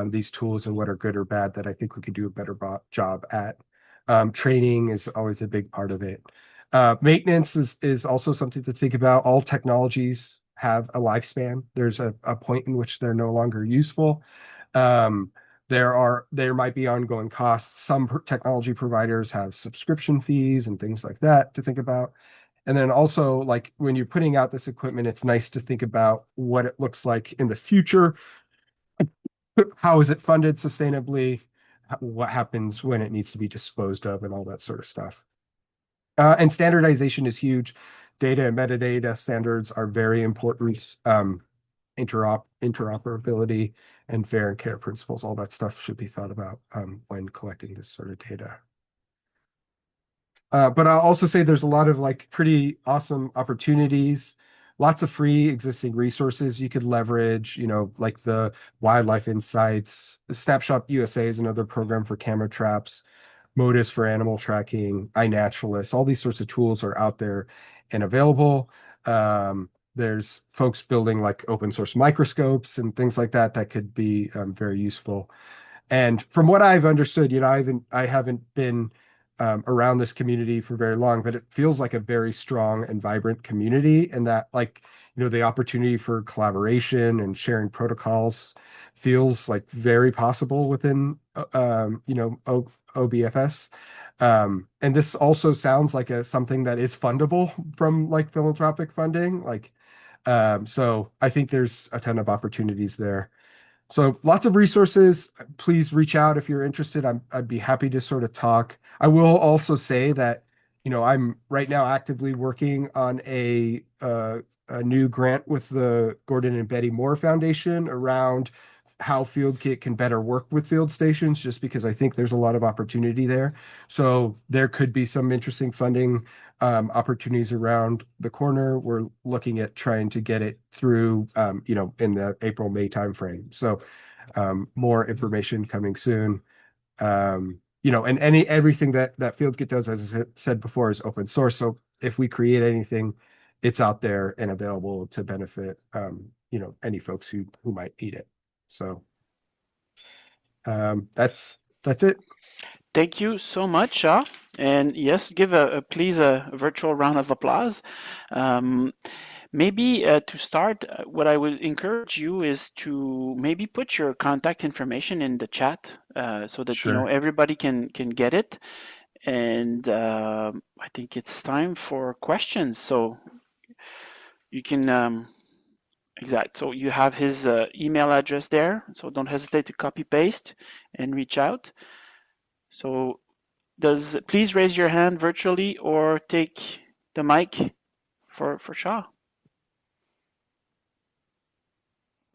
these tools and what are good or bad that I think we could do a better job at. Training is always a big part of it. Maintenance is also something to think about. All technologies have a lifespan. There's a point in which they're no longer useful. There might be ongoing costs. Some technology providers have subscription fees and things like that to think about. And then also, like when you're putting out this equipment, it's nice to think about what it looks like in the future. How is it funded sustainably? What happens when it needs to be disposed of and all that sort of stuff. And standardization is huge. data and metadata standards are very important. Interoperability and fair and care principles, all that stuff should be thought about when collecting this sort of data. But I'll also say there's a lot of like pretty awesome opportunities, lots of free existing resources you could leverage, like the Wildlife Insights, Snapshot USA is another program for camera traps, Modus for animal tracking, iNaturalist, all these sorts of tools are out there and available. There's folks building like open source microscopes and things like that that could be very useful. And from what I've understood, I haven't been around this community for very long, but it feels like a very strong and vibrant community, and that the opportunity for collaboration and sharing protocols feels like very possible within OBFS. And this also sounds like something that is fundable from like philanthropic funding. So I think there's a ton of opportunities there. So lots of resources. Please reach out if you're interested. I'd be happy to sort of talk. I will also say that, I'm right now actively working on a new grant with the Gordon and Betty Moore Foundation around how FieldKit can better work with field stations, just because I think there's a lot of opportunity there. So there could be some interesting funding opportunities around the corner. We're looking at trying to get it through, in the April-May timeframe. So more information coming soon. And everything that FieldKit does, as I said before, is open source. So if we create anything, it's out there and available to benefit, any folks who might need it. So that's it. Thank you so much, Shah. And yes, give please a virtual round of applause. Maybe to start, what I would encourage you is to maybe put your contact information in the chat so that Sure. everybody can get it. And I think it's time for questions. So you can so you have his email address there. So don't hesitate to copy paste and reach out. So please raise your hand virtually or take the mic for Shah.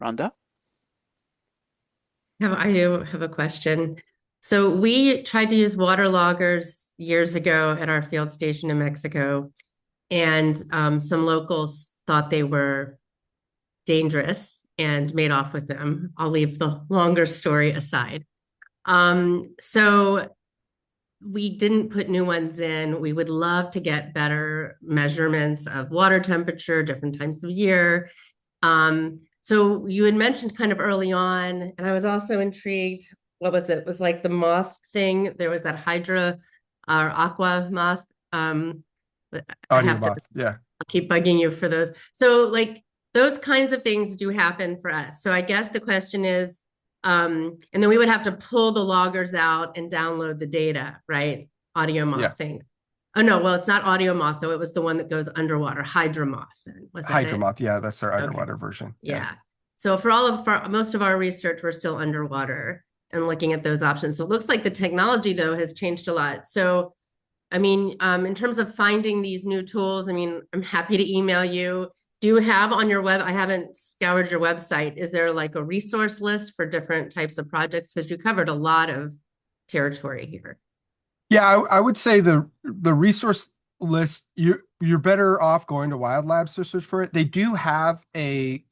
Rhonda? I do have a question. So we tried to use water loggers years ago at our field station in Mexico, and some locals thought they were dangerous and made off with them. I'll leave the longer story aside. So we didn't put new ones in. We would love to get better measurements of water temperature, different times of year. So you had mentioned kind of early on, and I was also intrigued. What was it? It was like the moth thing. There was that hydra or aqua moth. Audio moth. Yeah. I'll keep bugging you for those. So like those kinds of things do happen for us. So I guess the question is, and then we would have to pull the loggers out and download the data, right? Audio moth things. Oh no, well, it's not audio moth though. It was the one that goes underwater. Hydra moth. Was that Hydra it? moth. Yeah, that's our underwater version. Yeah. So for most of our research, we're still underwater and looking at those options. So it looks like the technology though has changed a lot. So, I mean, in terms of finding these new tools, I mean, I'm happy to email you. Do you have on your web, I haven't scoured your website, is there like a resource list for different types of projects? Because you covered a lot of territory here. Yeah, I would say the resource list, you're better off going to Wild Labs to search for it. They do have a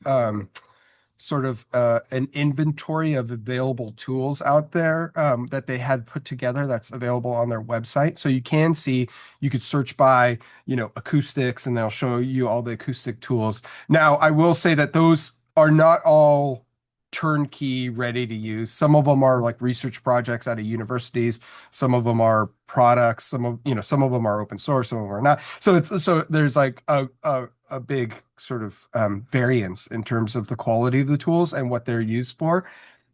sort of an inventory of available tools out there that they had put together that's available on their website. So you can see, you could search by, acoustics, and they'll show you all the acoustic tools. Now, I will say that those are not all turnkey ready to use. Some of them are like research projects out of universities. Some of them are products. Some of them are open source. Some of them are not. So there's like a big sort of variance in terms of the quality of the tools and what they're used for.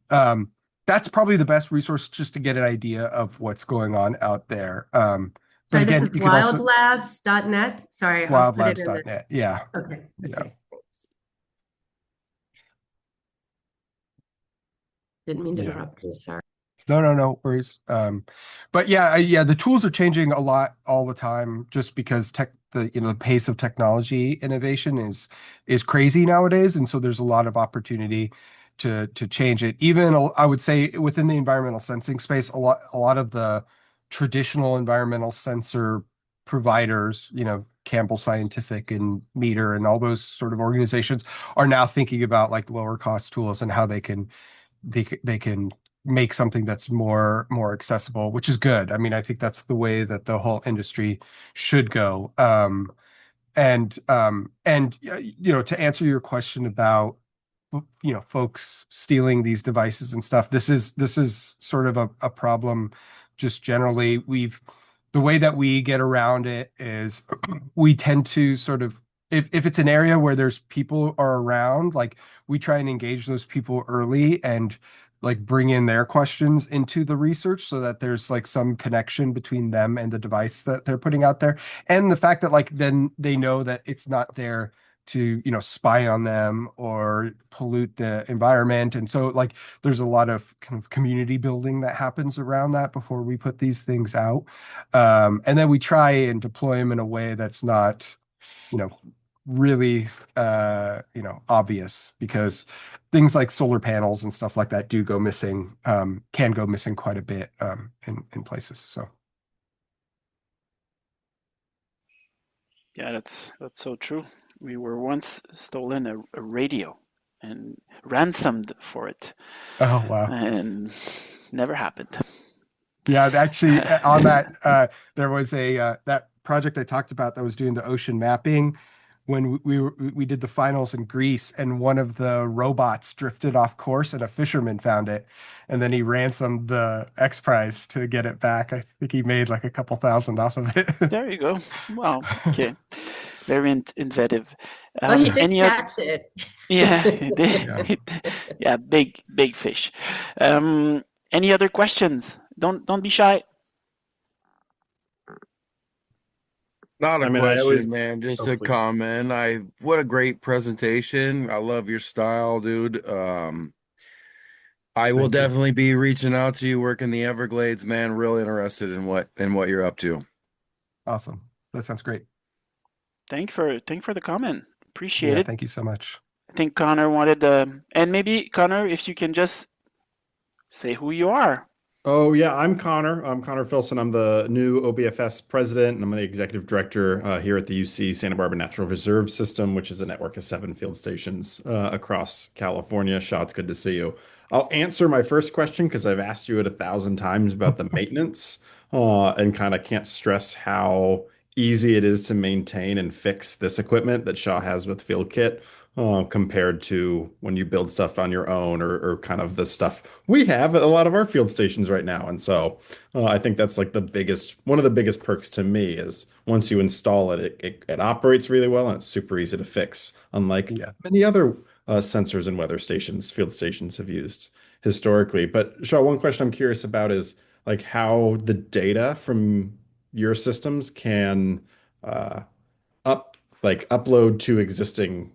That's probably the best resource just to get an idea of what's going on out there. But sorry, again, this is you can also wildlabs.net. Sorry, I'll put it in the... wildlabs.net. Yeah. Okay. Yeah. Didn't mean to interrupt you. Sorry. No worries. But yeah, the tools are changing a lot all the time, just because the pace of technology innovation is crazy nowadays, and so there's a lot of opportunity to change it. Even I would say within the environmental sensing space, a lot of the traditional environmental sensor providers, Campbell Scientific and Meter and all those sort of organizations are now thinking about like lower cost tools and how they can make something that's more accessible, which is good. I mean, I think that's the way that the whole industry should go. And to answer your question about folks stealing these devices and stuff, this is sort of a problem just generally. The way that we get around it is we tend to sort of, if it's an area where there's people are around, like we try and engage those people early and like bring in their questions into the research so that there's like some connection between them and the device that they're putting out there. And the fact that like then they know that it's not there to spy on them or pollute the environment. And so like there's a lot of kind of community building that happens around that before we put these things out. And then we try and deploy them in a way that's not really obvious, because things like solar panels and stuff like that do go missing, can go missing quite a bit in places. So Yeah, that's so true. We were once stolen a radio and ransomed for it, oh wow. and never happened. Yeah, actually, on that, there was a that project I talked about that was doing the ocean mapping when we did the finals in Greece, and one of the robots drifted off course, and a fisherman found it, and then he ransomed the X Prize to get it back. I think he made like a couple thousand off of it. There you go. Wow. Okay. Very inventive. Oh, he did Any other? catch it. Yeah, Yeah. yeah, big fish. Any other questions? Don't be shy. Not I a mean, I always, question, man. Just oh, a please. comment. What a great presentation. I love your style, dude. I will Thank you. definitely be reaching out to you, working the Everglades, man. Real interested in what you're up to. Awesome. That sounds great. Thank you for the comment. Appreciate Yeah, it. thank you so much. I think Connor wanted, and maybe Connor, if you can just say who you are. Oh, yeah, I'm Connor. I'm Connor Filson. I'm the new OBFS president, and I'm the executive director here at the UC Santa Barbara Natural Reserve System, which is a network of 7 field stations across California. Shah, it's good to see you. I'll answer my first question because I've asked you it 1,000 times about the maintenance, and kind of can't stress how easy it is to maintain and fix this equipment that Shah has with FieldKit, compared to when you build stuff on your own, or kind of the stuff we have at a lot of our field stations right now. And so I think that's like one of the biggest perks to me is once you install it, it operates really well and it's super easy to fix, unlike Yeah. many other sensors and weather stations, field stations have used historically. But Shaw, one question I'm curious about is like how the data from your systems can uh, upload to existing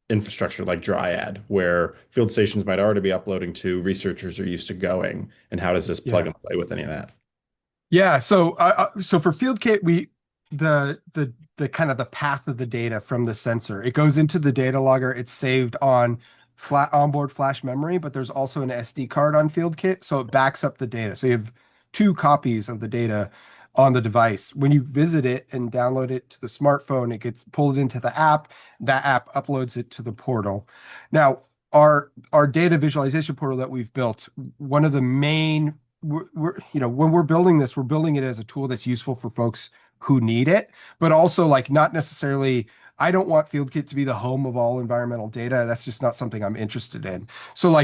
infrastructure like Dryad, where field stations might already be uploading to, researchers are used to going, and how does this plug Yeah. and play with any of that? Yeah, so for FieldKit, the kind of the path of the data from the sensor, it goes into the data logger. It's saved on onboard flash memory, but there's also an SD card on FieldKit, so it backs up the data. So you have 2 copies of the data on the device. When you visit it and download it to the smartphone, it gets pulled into the app. That app uploads it to the portal. Now, our data visualization portal that we've built, one of the main when we're building this, we're building it as a tool that's useful for folks who need it, but also like not necessarily. I don't want FieldKit to be the home of all environmental data. That's just not something I'm interested in. So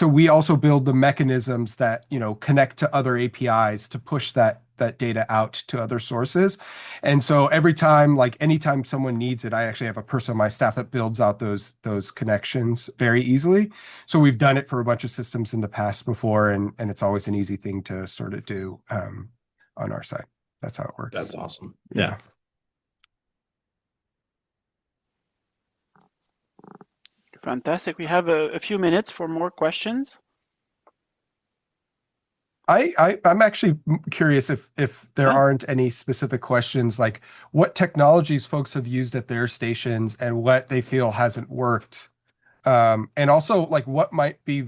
we also build the mechanisms that connect to other APIs to push that data out to other sources. And so anytime someone needs it, I actually have a person on my staff that builds out those connections very easily. So we've done it for a bunch of systems in the past before, and it's always an easy thing to sort of do on our side. That's how it works. That's awesome. Yeah. Yeah. Fantastic. We have a few minutes for more questions. I'm actually curious if there Yeah. aren't any specific questions, like what technologies folks have used at their stations and what they feel hasn't worked. And also like what might be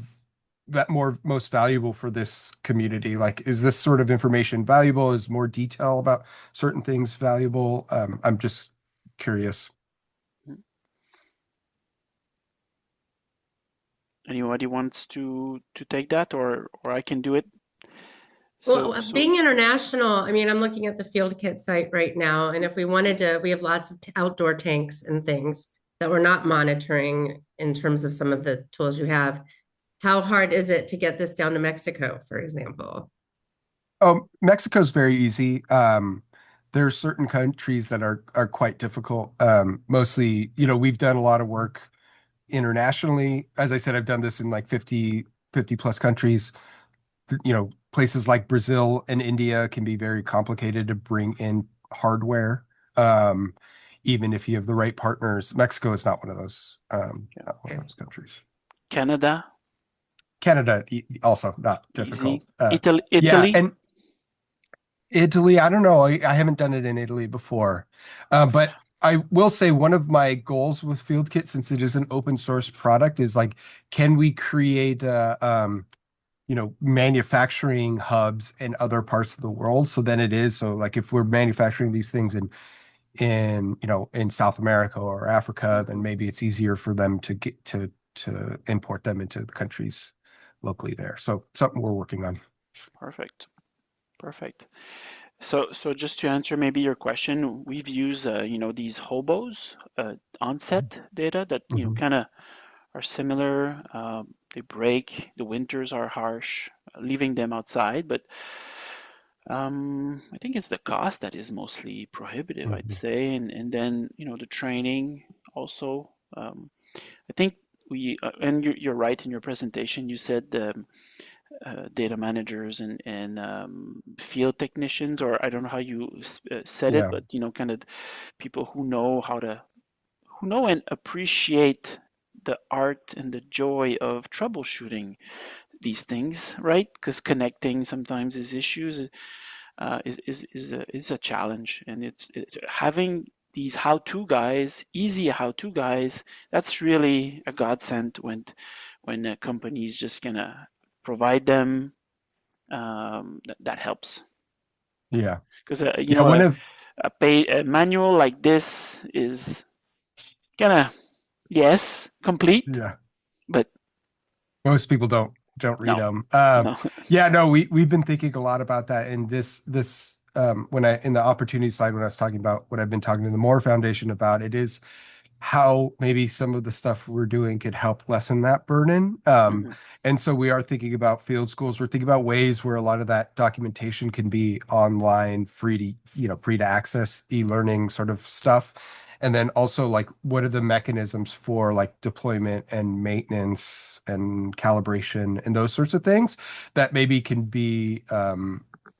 that most valuable for this community? Like, is this sort of information valuable? Is more detail about certain things valuable? I'm just curious. Anybody wants to take that, or I can do it. Well, So being international, I mean, I'm looking at the field kit site right now, and if we wanted to, we have lots of outdoor tanks and things that we're not monitoring in terms of some of the tools you have. How hard is it to get this down to Mexico, for example? Mexico's very easy. There are certain countries that are quite difficult. Mostly, we've done a lot of work internationally. As I said, I've done this in like 50 plus countries. Places like Brazil and India can be very complicated to bring in hardware. Um, Even if you have the right partners. Mexico is not one of those, not one of those countries. Canada, Canada also not easy. difficult. Yeah, Italy. and Italy, I don't know. I haven't done it in Italy before. But I will say one of my goals with FieldKit, since it is an open source product, is like, can we create manufacturing hubs in other parts of the world? So then it is. So like if we're manufacturing these things in South America or Africa, then maybe it's easier for them to get to import them into the countries locally there. So something we're working on. Perfect. Perfect. So just to answer maybe your question, we've used these hobos onset data that Mhm. kind of are similar. They break. The winters are harsh, leaving them outside. But I think it's the cost that is mostly prohibitive, I'd Mhm. say, and then the training also. I think and you're right in your presentation. You said data managers and field technicians, or I don't know how you said it, Yeah. but kind of people who know and appreciate the art and the joy of troubleshooting these things, right? Because connecting sometimes is issues is a challenge, and having these how-to guys, easy how-to guys. That's really a godsend when companies just gonna provide them. That helps Yeah. because Yeah. One of a manual like this is gonna, yes, complete, Yeah. but Most people don't read no, them. no. Yeah, no, we've been thinking a lot about that in this when I in the opportunity slide when I was talking about what I've been talking to the Moore Foundation about, it is how maybe some of the stuff we're doing could help lessen that burden. Mhm. And so we are thinking about field schools. We're thinking about ways where a lot of that documentation can be online, free to access, e-learning sort of stuff. And then also like what are the mechanisms for like deployment and maintenance and calibration and those sorts of things that maybe can be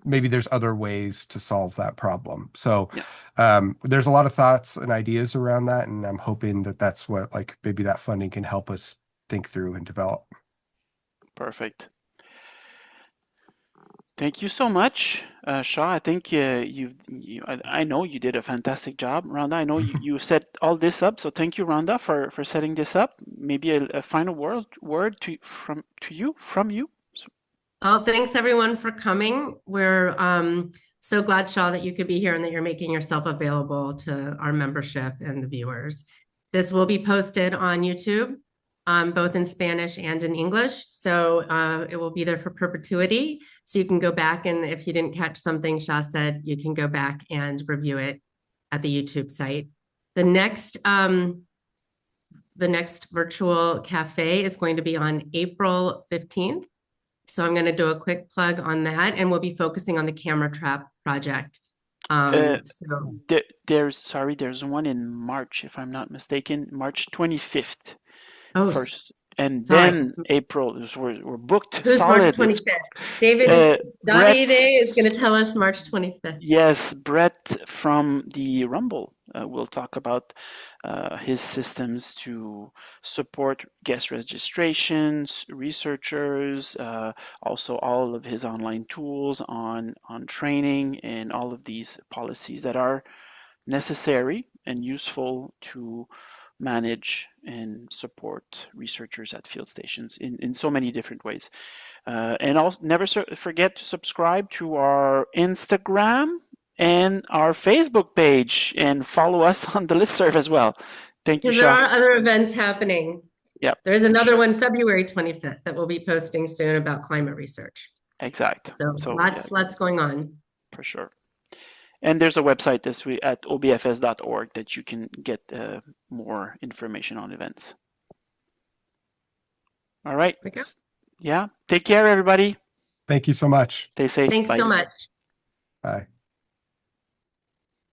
maybe there's other ways to solve that problem. So Yeah, there's a lot of thoughts and ideas around that, and I'm hoping that that's what like maybe that funding can help us think through and develop. perfect. Thank you so much, Shah. I think I know you did a fantastic job, Rhonda. I know you set all this up, so thank you, Rhonda, for setting this up. Maybe a final word from you. Oh, thanks everyone for coming. We're so glad, Shaw, that you could be here and that you're making yourself available to our membership and the viewers. This will be posted on YouTube, both in Spanish and in English. So it will be there for perpetuity. So you can go back, and if you didn't catch something Shaw said, you can go back and review it at the YouTube site. The next virtual cafe is going to be on April 15th. So I'm going to do a quick plug on that, and we'll be focusing on the camera trap project. Uh, So there's one in March, if I'm not mistaken, March 25th oh, first, and sorry. then April. We're booked Who's March solid. 25th? David Brett, Davide is going to tell us March 25th. yes, Brett from the Rumble will talk about his systems to support guest registrations, researchers, also all of his online tools on training and all of these policies that are necessary and useful to manage and support researchers at field stations in so many different ways. And also, never forget to subscribe to our Instagram and our Facebook page and follow us on the listserv as well. Thank you, Because there Shah. are other events happening. Yep. There is another one February 25th that we'll be posting soon about climate research. Exact. So lots going on. For sure. And there's a website this week at obfs.org that you can get more information on events. All right. Okay. Yeah. Take care, everybody. Thank you so much. Stay safe. Thanks Bye. so much. Bye.